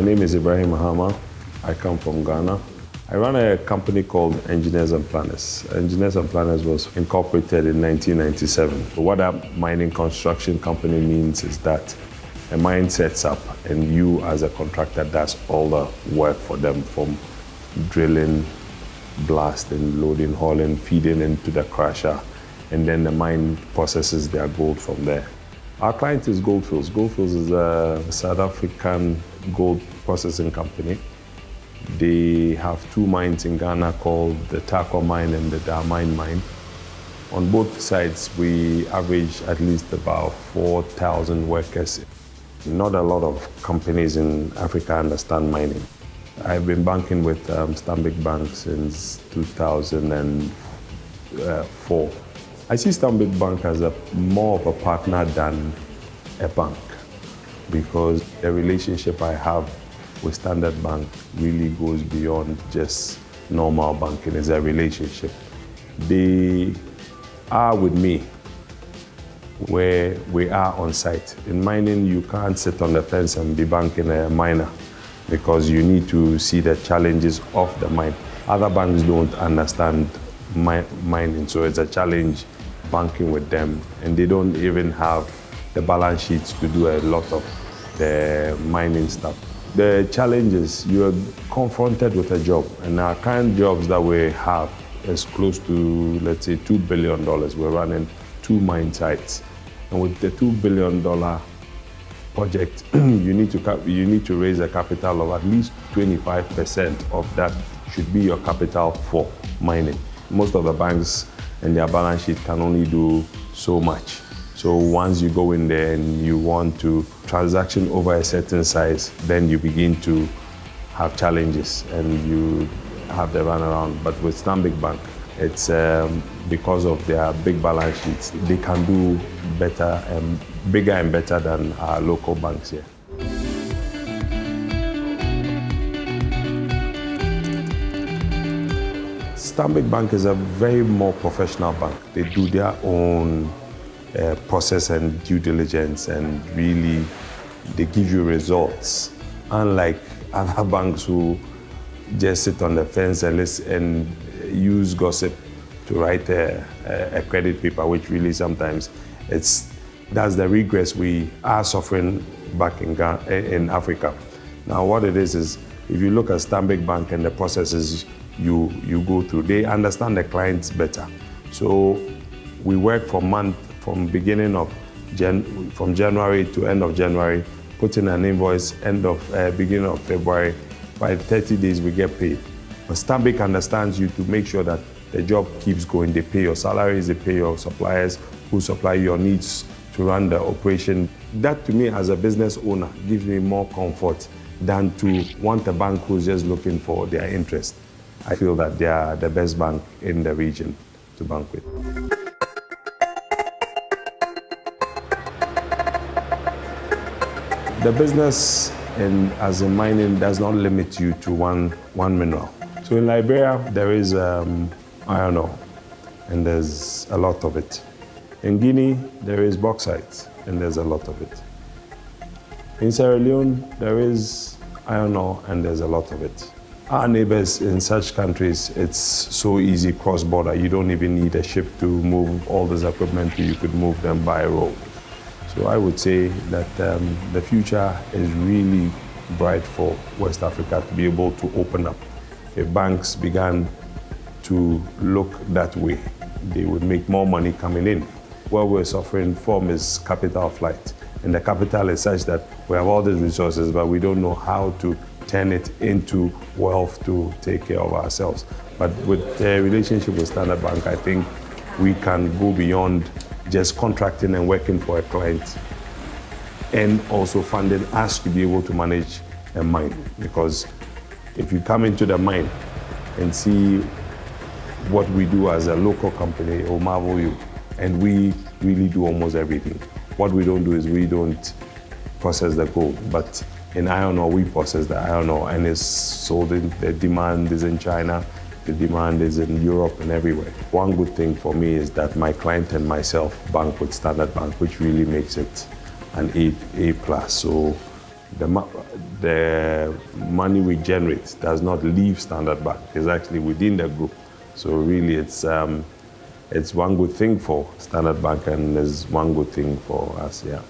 name is Ibrahim Mahama. I come from Ghana. I run a company called Engineers and Planners. Engineers and Planners was incorporated in 1997. What a mining construction company means is that a mine sets up and you as a contractor does all the work for them, from drilling, blasting, loading, hauling, feeding into the crusher, and then the mine processes their gold from there. Our client is Goldfields. Goldfields is a South African gold processing company. They have two mines in Ghana called the Tarkwa mine and the Damang mine. On both sides, we average at least about 4,000 workers. Not a lot of companies in Africa understand mining. I've been banking with Stanbic Bank since 2004. I see Stanbic Bank as more of a partner than a bank, because the relationship I have with Standard Bank really goes beyond just normal banking. It's a relationship. They are with me where we are on site. In mining, you can't sit on the fence and be banking a miner, because you need to see the challenges of the mine. Other banks don't understand mining, so it's a challenge banking with them, and they don't even have the balance sheets to do a lot of the mining stuff. The challenge is you are confronted with a job, and our current jobs that we have is close to, let's say, $2 billion. We're running 2 mine sites, and with the $2 billion project, you need to raise a capital of at least 25% of that should be your capital for mining. Most of the banks and their balance sheet can only do so much. So once you go in there and you want to transaction over a certain size, then you begin to have challenges and you have the runaround. But with Stanbic Bank, it's because of their big balance sheets, they can do better and bigger and better than our local banks here. Stanbic Bank is a very more professional bank. They do their own process and due diligence, and really they give you results. Unlike other banks who just sit on the fence and listen and use gossip to write a credit paper, which really sometimes that's the regress we are suffering back in Africa. Now what it is if you look at Stanbic Bank and the processes you go through, they understand the clients better. So we work from beginning of from January to end of January, put in an invoice beginning of February. By 30 days we get paid. But Stanbic understands you to make sure that the job keeps going. They pay your salaries, they pay your suppliers who supply your needs to run the operation. That to me as a business owner gives me more comfort than to want a bank who's just looking for their interest. I feel that they are the best bank in the region to bank with. The business as in mining does not limit you to one mineral. So in Liberia, there is iron ore, and there's a lot of it. In Guinea, there is bauxite, and there's a lot of it. In Sierra Leone, there is iron ore, and there's a lot of it. Our neighbors in such countries, it's so easy cross-border. You don't even need a ship to move all this equipment. You could move them by road. So I would say that the future is really bright for West Africa to be able to open up. If banks began to look that way, they would make more money coming in. What we're suffering from is capital flight. And the capital is such that we have all these resources, but we don't know how to turn it into wealth to take care of ourselves. But with the relationship with Standard Bank, I think we can go beyond just contracting and working for a client, and also funding us to be able to manage a mine. Because if you come into the mine and see what we do as a local company, it will marvel you. And we really do almost everything. What we don't do is we don't process the gold, but in iron ore, we process the iron ore, and it's sold in, the demand is in China, the demand is in Europe and everywhere. One good thing for me is that my client and myself bank with Standard Bank, which really makes it an A+. So the money we generate does not leave Standard Bank. It's actually within the group. So really, it's one good thing for Standard Bank, and there's one good thing for us. Yeah.